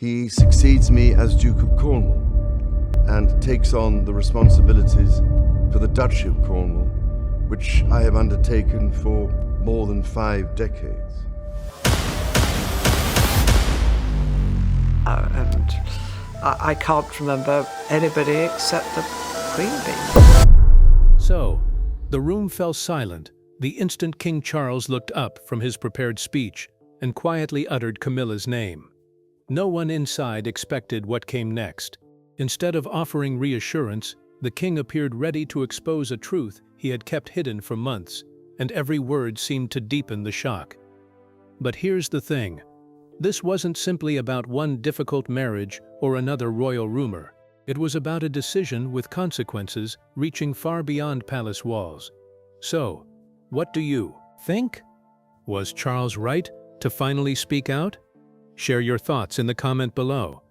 He succeeds me as Duke of Cornwall and takes on the responsibilities for the Duchy of Cornwall, which I have undertaken for more than 5 decades. And I can't remember anybody except the Queen Bee. So, the room fell silent the instant King Charles looked up from his prepared speech and quietly uttered Camilla's name. No one inside expected what came next. Instead of offering reassurance, the king appeared ready to expose a truth he had kept hidden for months, and every word seemed to deepen the shock. But here's the thing. This wasn't simply about one difficult marriage or another royal rumor. It was about a decision with consequences reaching far beyond palace walls. So, what do you think? Was Charles right to finally speak out? Share your thoughts in the comment below.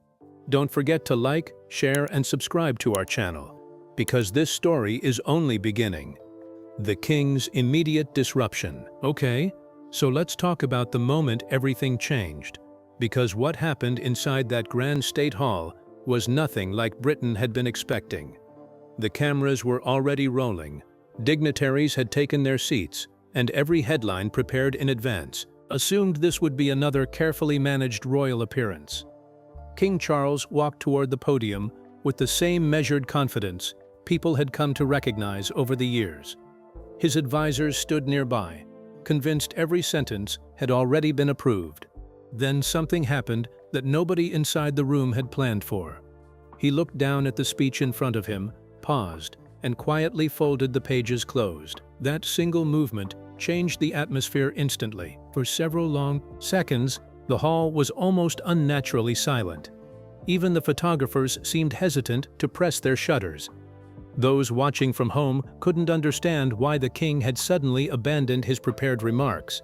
Don't forget to like, share, and subscribe to our channel, because this story is only beginning. The king's immediate disruption. Okay, so let's talk about the moment everything changed, because what happened inside that grand state hall was nothing like Britain had been expecting. The cameras were already rolling, dignitaries had taken their seats, and every headline prepared in advance assumed this would be another carefully managed royal appearance. King Charles walked toward the podium with the same measured confidence people had come to recognize over the years. His advisors stood nearby, convinced every sentence had already been approved. Then something happened that nobody inside the room had planned for. He looked down at the speech in front of him, paused, and quietly folded the pages closed. That single movement changed the atmosphere instantly. For several long seconds, the hall was almost unnaturally silent. Even the photographers seemed hesitant to press their shutters. Those watching from home couldn't understand why the king had suddenly abandoned his prepared remarks,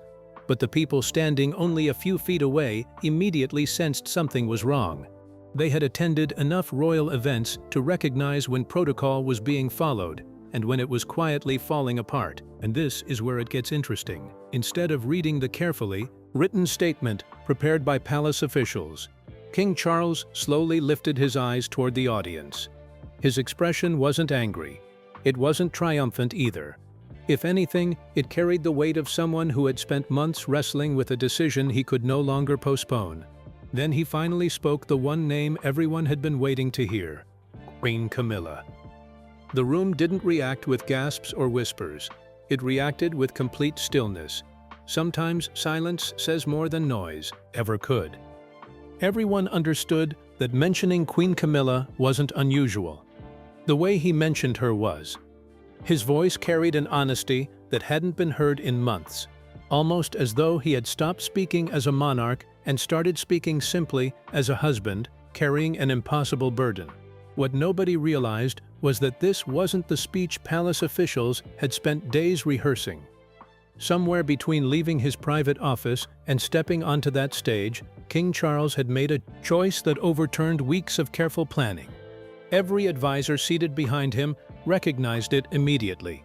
but the people standing only a few feet away immediately sensed something was wrong. They had attended enough royal events to recognize when protocol was being followed and when it was quietly falling apart. And this is where it gets interesting. Instead of reading the carefully written statement prepared by palace officials, King Charles slowly lifted his eyes toward the audience. His expression wasn't angry. It wasn't triumphant either. If anything, it carried the weight of someone who had spent months wrestling with a decision he could no longer postpone. Then he finally spoke the one name everyone had been waiting to hear: Queen Camilla. The room didn't react with gasps or whispers. It reacted with complete stillness. Sometimes silence says more than noise ever could. Everyone understood that mentioning Queen Camilla wasn't unusual. The way he mentioned her was. His voice carried an honesty that hadn't been heard in months, almost as though he had stopped speaking as a monarch and started speaking simply as a husband carrying an impossible burden. What nobody realized was that this wasn't the speech palace officials had spent days rehearsing. Somewhere between leaving his private office and stepping onto that stage, King Charles had made a choice that overturned weeks of careful planning. Every advisor seated behind him recognized it immediately.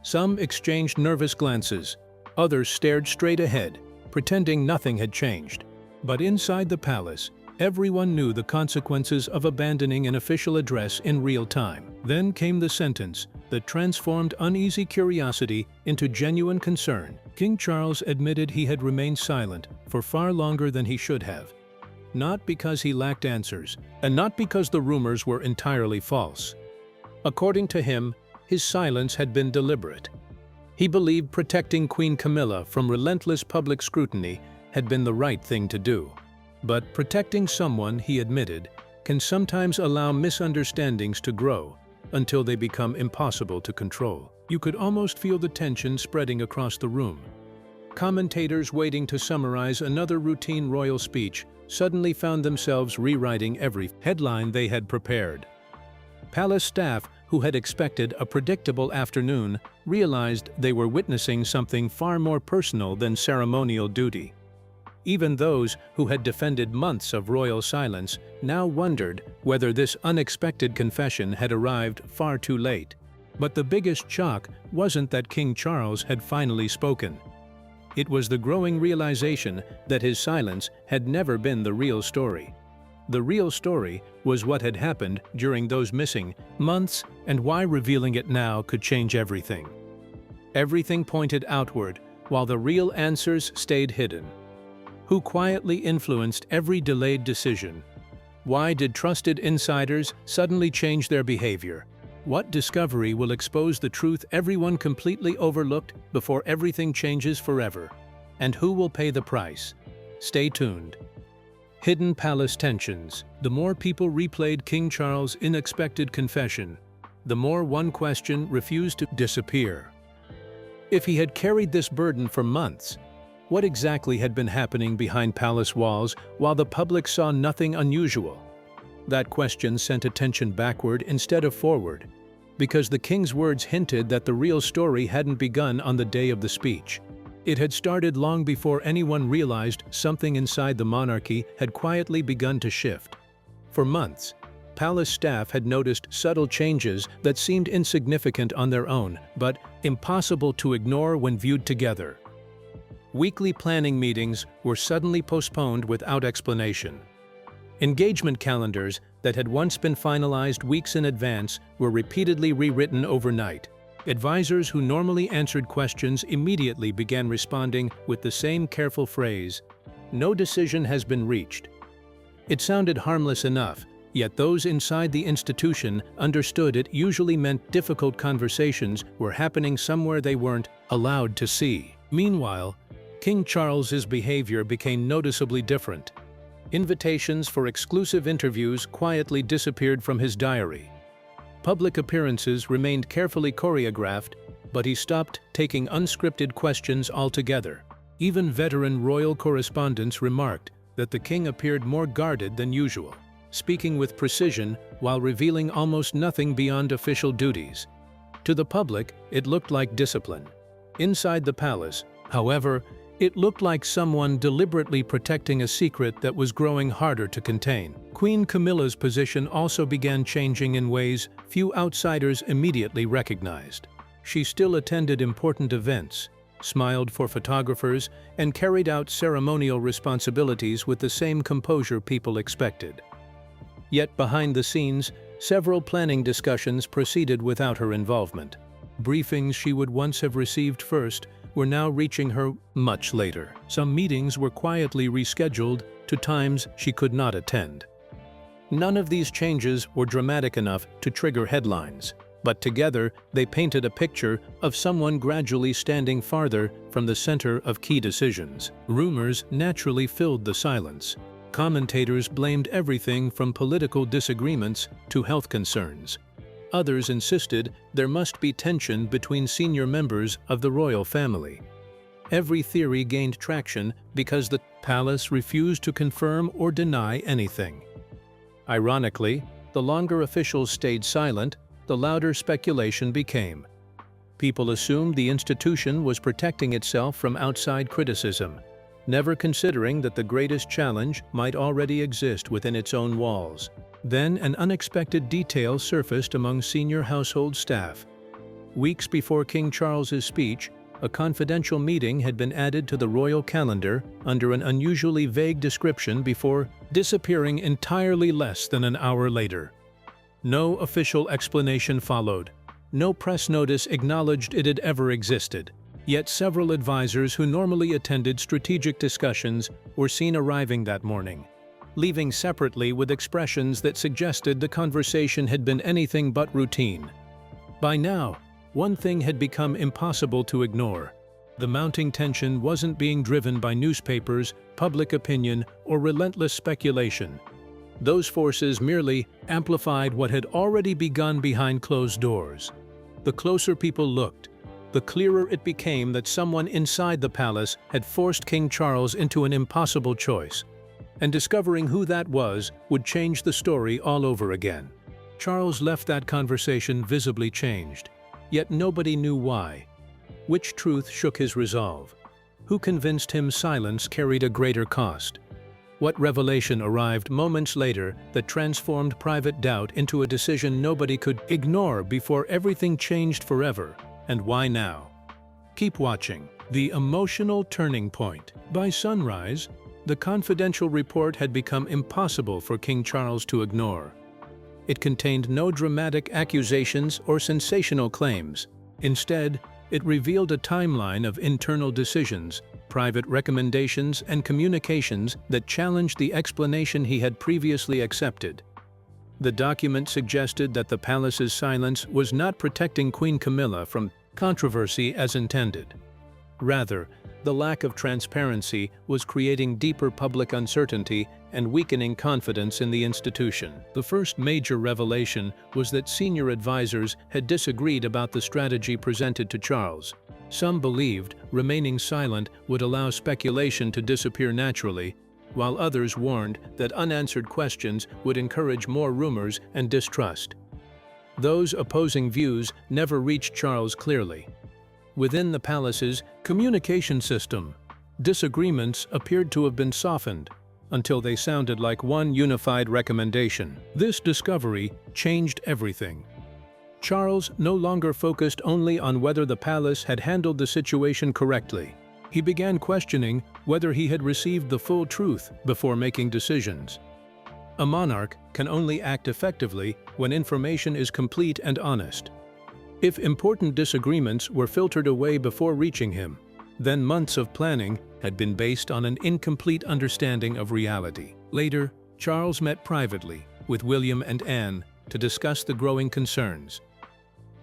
Some exchanged nervous glances, others stared straight ahead, pretending nothing had changed. But inside the palace, everyone knew the consequences of abandoning an official address in real time. Then came the sentence that transformed uneasy curiosity into genuine concern. King Charles admitted he had remained silent for far longer than he should have. Not because he lacked answers, and not because the rumors were entirely false. According to him, his silence had been deliberate. He believed protecting Queen Camilla from relentless public scrutiny had been the right thing to do. But protecting someone, he admitted, can sometimes allow misunderstandings to grow until they become impossible to control. You could almost feel the tension spreading across the room. Commentators waiting to summarize another routine royal speech suddenly found themselves rewriting every headline they had prepared. Palace staff, who had expected a predictable afternoon, realized they were witnessing something far more personal than ceremonial duty. Even those who had defended months of royal silence now wondered whether this unexpected confession had arrived far too late. But the biggest shock wasn't that King Charles had finally spoken. It was the growing realization that his silence had never been the real story. The real story was what had happened during those missing months and why revealing it now could change everything. Everything pointed outward, while the real answers stayed hidden. Who quietly influenced every delayed decision? Why did trusted insiders suddenly change their behavior? What discovery will expose the truth everyone completely overlooked before everything changes forever? And who will pay the price? Stay tuned. Hidden palace tensions. The more people replayed King Charles' unexpected confession, the more one question refused to disappear. If he had carried this burden for months, what exactly had been happening behind palace walls while the public saw nothing unusual? That question sent attention backward instead of forward, because the king's words hinted that the real story hadn't begun on the day of the speech. It had started long before anyone realized something inside the monarchy had quietly begun to shift. For months, palace staff had noticed subtle changes that seemed insignificant on their own, but impossible to ignore when viewed together. Weekly planning meetings were suddenly postponed without explanation. Engagement calendars that had once been finalized weeks in advance were repeatedly rewritten overnight. Advisors who normally answered questions immediately began responding with the same careful phrase, "No decision has been reached." It sounded harmless enough, yet those inside the institution understood it usually meant difficult conversations were happening somewhere they weren't allowed to see. Meanwhile, King Charles's behavior became noticeably different. Invitations for exclusive interviews quietly disappeared from his diary. Public appearances remained carefully choreographed, but he stopped taking unscripted questions altogether. Even veteran royal correspondents remarked that the king appeared more guarded than usual, speaking with precision while revealing almost nothing beyond official duties. To the public, it looked like discipline. Inside the palace, however, it looked like someone deliberately protecting a secret that was growing harder to contain. Queen Camilla's position also began changing in ways few outsiders immediately recognized. She still attended important events, smiled for photographers, and carried out ceremonial responsibilities with the same composure people expected. Yet behind the scenes, several planning discussions proceeded without her involvement. Briefings she would once have received first were now reaching her much later. Some meetings were quietly rescheduled to times she could not attend. None of these changes were dramatic enough to trigger headlines, but together they painted a picture of someone gradually standing farther from the center of key decisions. Rumors naturally filled the silence. Commentators blamed everything from political disagreements to health concerns. Others insisted there must be tension between senior members of the royal family. Every theory gained traction because the palace refused to confirm or deny anything. Ironically, the longer officials stayed silent, the louder speculation became. People assumed the institution was protecting itself from outside criticism, never considering that the greatest challenge might already exist within its own walls. Then an unexpected detail surfaced among senior household staff. Weeks before King Charles's speech, a confidential meeting had been added to the royal calendar under an unusually vague description before disappearing entirely less than an hour later. No official explanation followed. No press notice acknowledged it had ever existed. Yet several advisors who normally attended strategic discussions were seen arriving that morning, leaving separately with expressions that suggested the conversation had been anything but routine. By now, one thing had become impossible to ignore. The mounting tension wasn't being driven by newspapers, public opinion, or relentless speculation. Those forces merely amplified what had already begun behind closed doors. The closer people looked, the clearer it became that someone inside the palace had forced King Charles into an impossible choice. And discovering who that was would change the story all over again. Charles left that conversation visibly changed, yet nobody knew why. Which truth shook his resolve? Who convinced him silence carried a greater cost? What revelation arrived moments later that transformed private doubt into a decision nobody could ignore before everything changed forever? And why now? Keep watching The Emotional Turning Point. By sunrise, The confidential report had become impossible for King Charles to ignore. It contained no dramatic accusations or sensational claims. Instead, it revealed a timeline of internal decisions, private recommendations, and communications that challenged the explanation he had previously accepted. The document suggested that the palace's silence was not protecting Queen Camilla from controversy as intended. Rather, the lack of transparency was creating deeper public uncertainty and weakening confidence in the institution. The first major revelation was that senior advisors had disagreed about the strategy presented to Charles. Some believed remaining silent would allow speculation to disappear naturally, while others warned that unanswered questions would encourage more rumors and distrust. Those opposing views never reached Charles clearly. Within the palace's communication system, disagreements appeared to have been softened until they sounded like one unified recommendation. This discovery changed everything. Charles no longer focused only on whether the palace had handled the situation correctly. He began questioning whether he had received the full truth before making decisions. A monarch can only act effectively when information is complete and honest. If important disagreements were filtered away before reaching him, then months of planning had been based on an incomplete understanding of reality. Later, Charles met privately with William and Anne to discuss the growing concerns.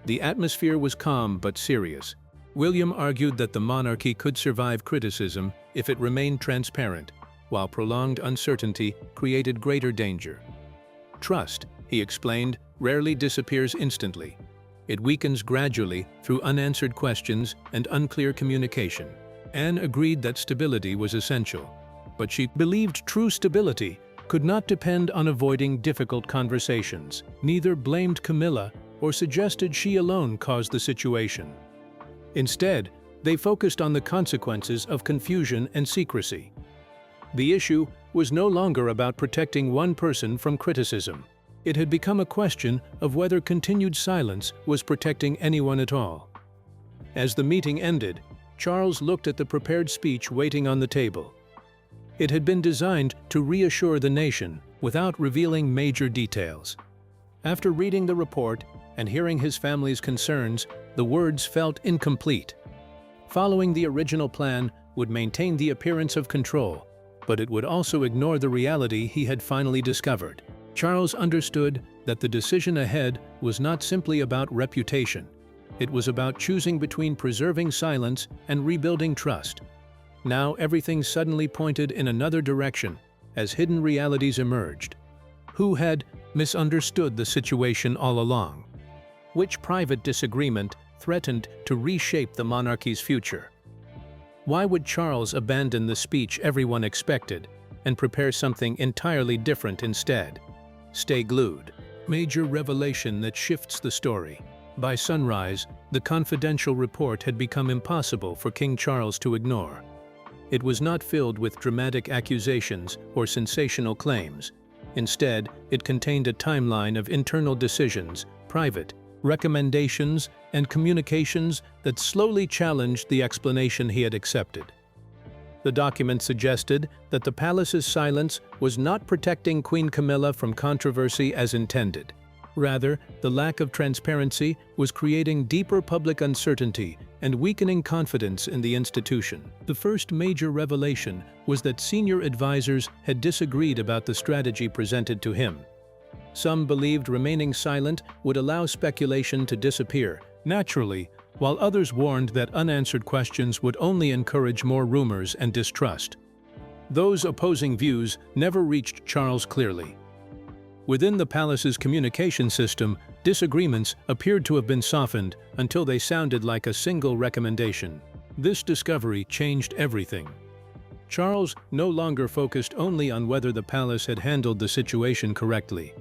The atmosphere was calm but serious. William argued that the monarchy could survive criticism if it remained transparent, while prolonged uncertainty created greater danger. Trust, he explained, rarely disappears instantly. It weakens gradually through unanswered questions and unclear communication. Anne agreed that stability was essential, but she believed true stability could not depend on avoiding difficult conversations. Neither blamed Camilla or suggested she alone caused the situation. Instead, they focused on the consequences of confusion and secrecy. The issue was no longer about protecting one person from criticism. It had become a question of whether continued silence was protecting anyone at all. As the meeting ended, Charles looked at the prepared speech waiting on the table. It had been designed to reassure the nation without revealing major details. After reading the report and hearing his family's concerns, the words felt incomplete. Following the original plan would maintain the appearance of control, but it would also ignore the reality he had finally discovered. Charles understood that the decision ahead was not simply about reputation. It was about choosing between preserving silence and rebuilding trust. Now everything suddenly pointed in another direction as hidden realities emerged. Who had misunderstood the situation all along? Which private disagreement threatened to reshape the monarchy's future? Why would Charles abandon the speech everyone expected and prepare something entirely different instead? Stay glued. Major revelation that shifts the story. By sunrise, the confidential report had become impossible for King Charles to ignore. It was not filled with dramatic accusations or sensational claims. Instead, it contained a timeline of internal decisions, private recommendations, and communications that slowly challenged the explanation he had accepted. The document suggested that the palace's silence was not protecting Queen Camilla from controversy as intended. Rather, the lack of transparency was creating deeper public uncertainty and weakening confidence in the institution. The first major revelation was that senior advisors had disagreed about the strategy presented to him. Some believed remaining silent would allow speculation to disappear naturally, while others warned that unanswered questions would only encourage more rumors and distrust. Those opposing views never reached Charles clearly. Within the palace's communication system, disagreements appeared to have been softened until they sounded like a single recommendation. This discovery changed everything. Charles no longer focused only on whether the palace had handled the situation correctly.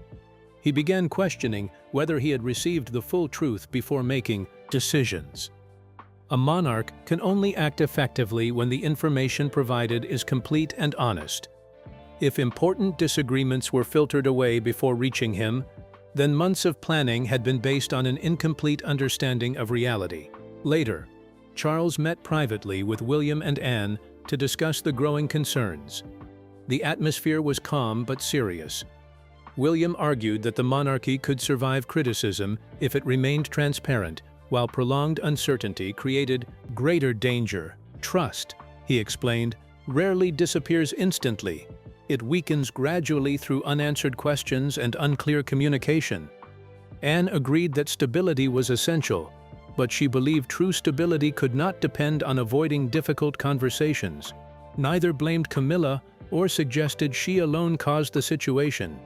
He began questioning whether he had received the full truth before making decisions. A monarch can only act effectively when the information provided is complete and honest. If important disagreements were filtered away before reaching him, then months of planning had been based on an incomplete understanding of reality. Later, Charles met privately with William and Anne to discuss the growing concerns. The atmosphere was calm but serious. William argued that the monarchy could survive criticism if it remained transparent, while prolonged uncertainty created greater danger. Trust, he explained, rarely disappears instantly. It weakens gradually through unanswered questions and unclear communication. Anne agreed that stability was essential, but she believed true stability could not depend on avoiding difficult conversations. Neither blamed Camilla or suggested she alone caused the situation.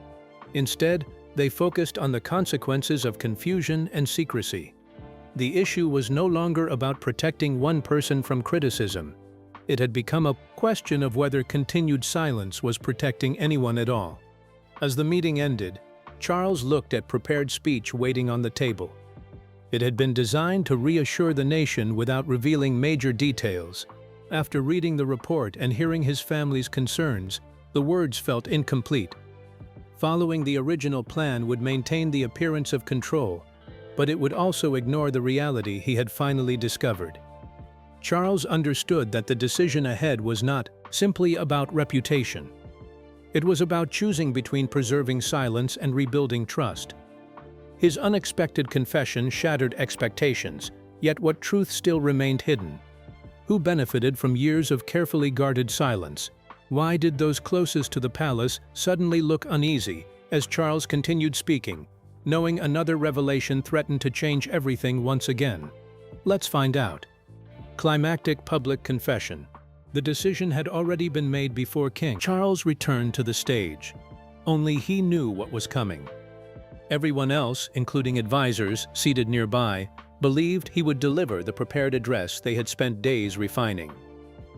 Instead, they focused on the consequences of confusion and secrecy. The issue was no longer about protecting one person from criticism. It had become a question of whether continued silence was protecting anyone at all. As the meeting ended, Charles looked at prepared speech waiting on the table. It had been designed to reassure the nation without revealing major details. After reading the report and hearing his family's concerns, the words felt incomplete. Following the original plan would maintain the appearance of control, but it would also ignore the reality he had finally discovered. Charles understood that the decision ahead was not simply about reputation. It was about choosing between preserving silence and rebuilding trust. His unexpected confession shattered expectations, yet what truth still remained hidden? Who benefited from years of carefully guarded silence? Why did those closest to the palace suddenly look uneasy as Charles continued speaking, knowing another revelation threatened to change everything once again? Let's find out. Climactic public confession. The decision had already been made before King Charles returned to the stage. Only he knew what was coming. Everyone else, including advisors seated nearby, believed he would deliver the prepared address they had spent days refining.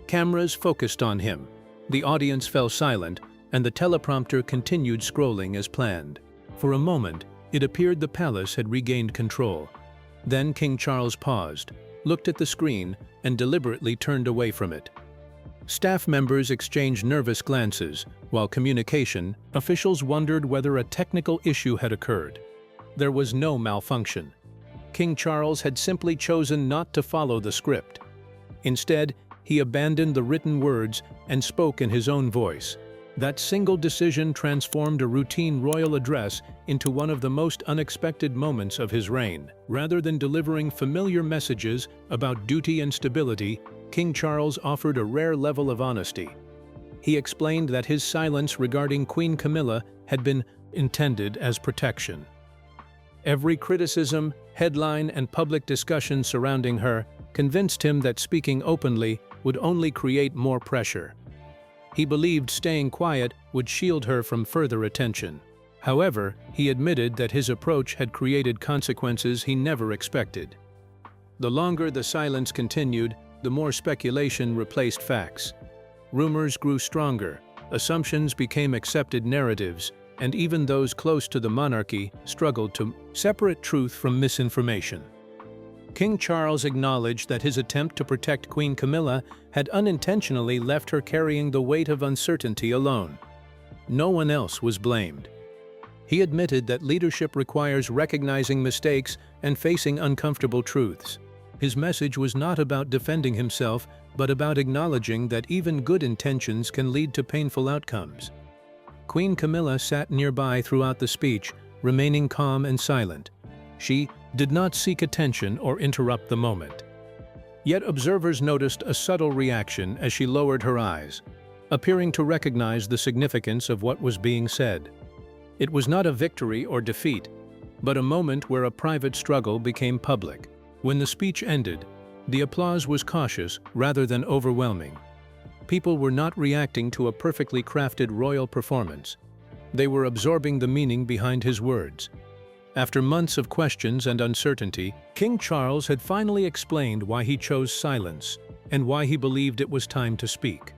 Cameras focused on him. The audience fell silent, and the teleprompter continued scrolling as planned. For a moment, it appeared the palace had regained control. Then King Charles paused, looked at the screen, and deliberately turned away from it. Staff members exchanged nervous glances, while communication officials wondered whether a technical issue had occurred. There was no malfunction. King Charles had simply chosen not to follow the script. Instead, he abandoned the written words and spoke in his own voice. That single decision transformed a routine royal address into one of the most unexpected moments of his reign. Rather than delivering familiar messages about duty and stability, King Charles offered a rare level of honesty. He explained that his silence regarding Queen Camilla had been intended as protection. Every criticism, headline, and public discussion surrounding her convinced him that speaking openly would only create more pressure. He believed staying quiet would shield her from further attention. However, he admitted that his approach had created consequences he never expected. The longer the silence continued, the more speculation replaced facts. Rumors grew stronger, assumptions became accepted narratives, and even those close to the monarchy struggled to separate truth from misinformation. King Charles acknowledged that his attempt to protect Queen Camilla had unintentionally left her carrying the weight of uncertainty alone. No one else was blamed. He admitted that leadership requires recognizing mistakes and facing uncomfortable truths. His message was not about defending himself, but about acknowledging that even good intentions can lead to painful outcomes. Queen Camilla sat nearby throughout the speech, remaining calm and silent. She did not seek attention or interrupt the moment. Yet observers noticed a subtle reaction as she lowered her eyes, appearing to recognize the significance of what was being said. It was not a victory or defeat, but a moment where a private struggle became public. When the speech ended, the applause was cautious rather than overwhelming. People were not reacting to a perfectly crafted royal performance. They were absorbing the meaning behind his words. After months of questions and uncertainty, King Charles had finally explained why he chose silence and why he believed it was time to speak.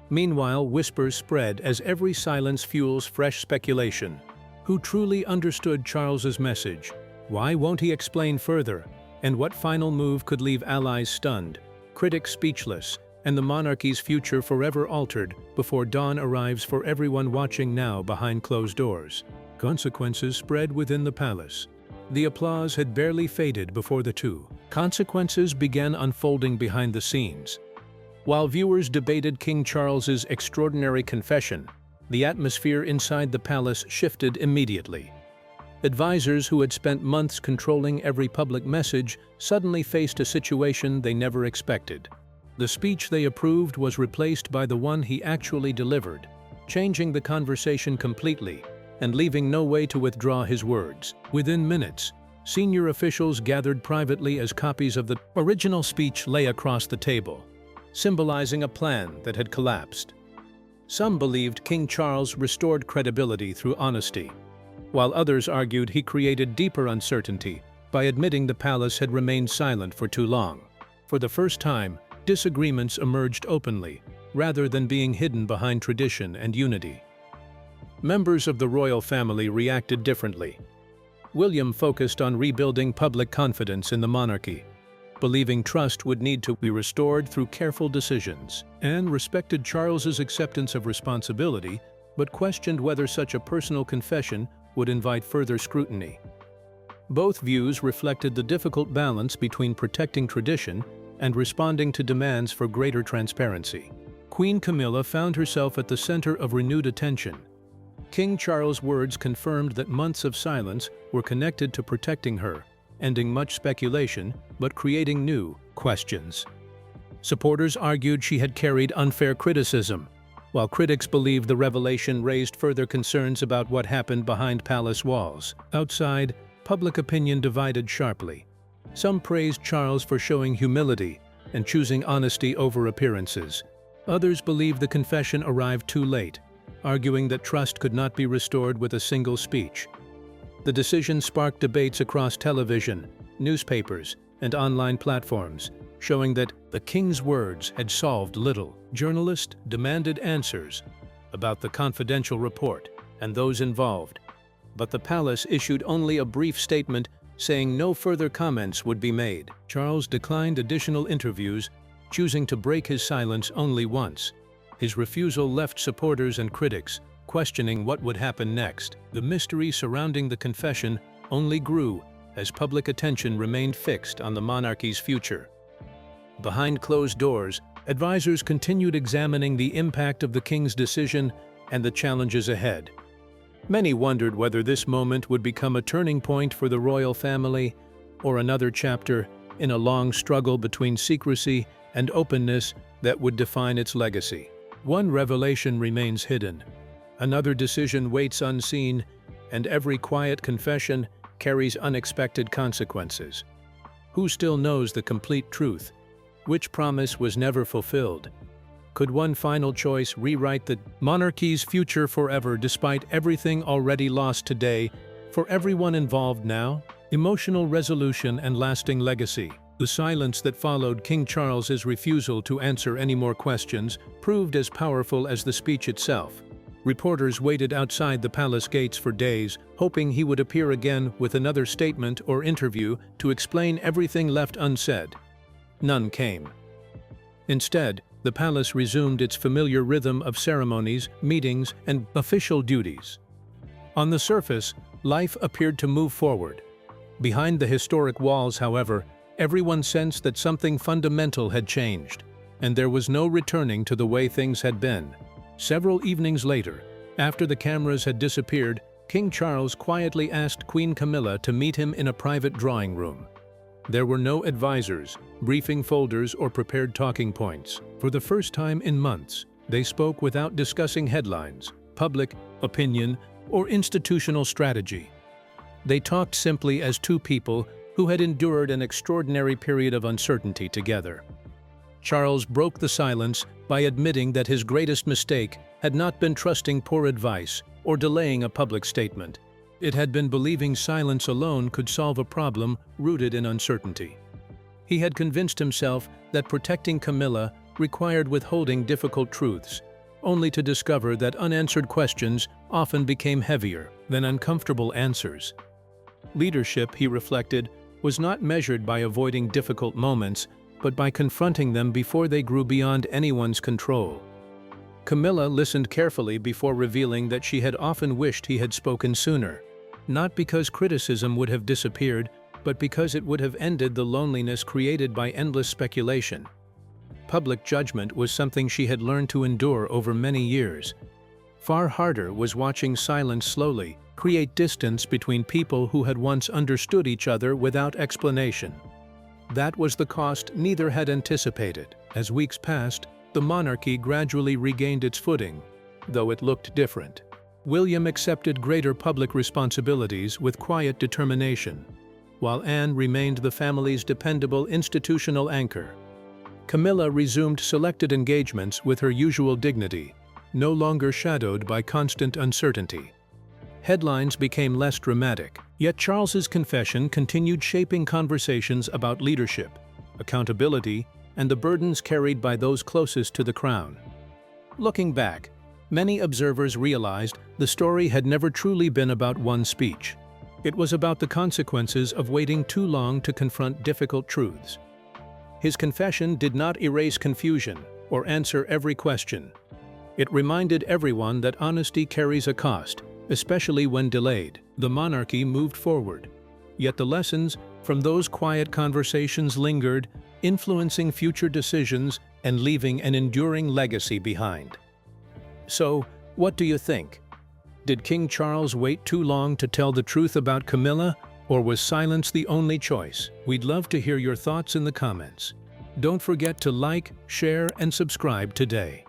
Meanwhile, whispers spread as every silence fuels fresh speculation. Who truly understood Charles's message? Why won't he explain further? And what final move could leave allies stunned, critics speechless, and the monarchy's future forever altered before dawn arrives for everyone watching now behind closed doors? Consequences spread within the palace. The applause had barely faded before the two. Consequences began unfolding behind the scenes. While viewers debated King Charles's extraordinary confession, the atmosphere inside the palace shifted immediately. Advisors who had spent months controlling every public message suddenly faced a situation they never expected. The speech they approved was replaced by the one he actually delivered, changing the conversation completely and leaving no way to withdraw his words. Within minutes, senior officials gathered privately as copies of the original speech lay across the table, symbolizing a plan that had collapsed. Some believed King Charles restored credibility through honesty, while others argued he created deeper uncertainty by admitting the palace had remained silent for too long. For the first time, disagreements emerged openly, rather than being hidden behind tradition and unity. Members of the royal family reacted differently. William focused on rebuilding public confidence in the monarchy, believing trust would need to be restored through careful decisions. Anne respected Charles's acceptance of responsibility, but questioned whether such a personal confession would invite further scrutiny. Both views reflected the difficult balance between protecting tradition and responding to demands for greater transparency. Queen Camilla found herself at the center of renewed attention. King Charles' words confirmed that months of silence were connected to protecting her, ending much speculation but creating new questions. Supporters argued she had carried unfair criticism, while critics believed the revelation raised further concerns about what happened behind palace walls. Outside, public opinion divided sharply. Some praised Charles for showing humility and choosing honesty over appearances. Others believed the confession arrived too late, arguing that trust could not be restored with a single speech. The decision sparked debates across television, newspapers, and online platforms, showing that the king's words had solved little. Journalists demanded answers about the confidential report and those involved, but the palace issued only a brief statement saying no further comments would be made. Charles declined additional interviews, choosing to break his silence only once. His refusal left supporters and critics questioning what would happen next. The mystery surrounding the confession only grew as public attention remained fixed on the monarchy's future. Behind closed doors, advisors continued examining the impact of the king's decision and the challenges ahead. Many wondered whether this moment would become a turning point for the royal family or another chapter in a long struggle between secrecy and openness that would define its legacy. One revelation remains hidden, another decision waits unseen, and every quiet confession carries unexpected consequences. Who still knows the complete truth? Which promise was never fulfilled? Could one final choice rewrite the monarchy's future forever despite everything already lost today for everyone involved now? Emotional resolution and lasting legacy. The silence that followed King Charles's refusal to answer any more questions proved as powerful as the speech itself. Reporters waited outside the palace gates for days, hoping he would appear again with another statement or interview to explain everything left unsaid. None came. Instead, the palace resumed its familiar rhythm of ceremonies, meetings, and official duties. On the surface, life appeared to move forward. Behind the historic walls, however, everyone sensed that something fundamental had changed, and there was no returning to the way things had been. Several evenings later, after the cameras had disappeared, King Charles quietly asked Queen Camilla to meet him in a private drawing room. There were no advisors, briefing folders, or prepared talking points. For the first time in months, they spoke without discussing headlines, public opinion, or institutional strategy. They talked simply as two people who had endured an extraordinary period of uncertainty together. Charles broke the silence by admitting that his greatest mistake had not been trusting poor advice or delaying a public statement. It had been believing silence alone could solve a problem rooted in uncertainty. He had convinced himself that protecting Camilla required withholding difficult truths, only to discover that unanswered questions often became heavier than uncomfortable answers. Leadership, he reflected, was not measured by avoiding difficult moments, but by confronting them before they grew beyond anyone's control. Camilla listened carefully before revealing that she had often wished he had spoken sooner, not because criticism would have disappeared, but because it would have ended the loneliness created by endless speculation. public judgment was something she had learned to endure over many years. Far harder was watching silence slowly create distance between people who had once understood each other without explanation. That was the cost neither had anticipated. As weeks passed, the monarchy gradually regained its footing, though it looked different. William accepted greater public responsibilities with quiet determination, while Anne remained the family's dependable institutional anchor. Camilla resumed selected engagements with her usual dignity, no longer shadowed by constant uncertainty. Headlines became less dramatic, yet Charles's confession continued shaping conversations about leadership, accountability, and the burdens carried by those closest to the crown. Looking back, many observers realized the story had never truly been about one speech. It was about the consequences of waiting too long to confront difficult truths. His confession did not erase confusion or answer every question. It reminded everyone that honesty carries a cost, especially when delayed. The monarchy moved forward, yet the lessons from those quiet conversations lingered, influencing future decisions and leaving an enduring legacy behind. So, what do you think? Did King Charles wait too long to tell the truth about Camilla, or was silence the only choice? We'd love to hear your thoughts in the comments. Don't forget to like, share, and subscribe today.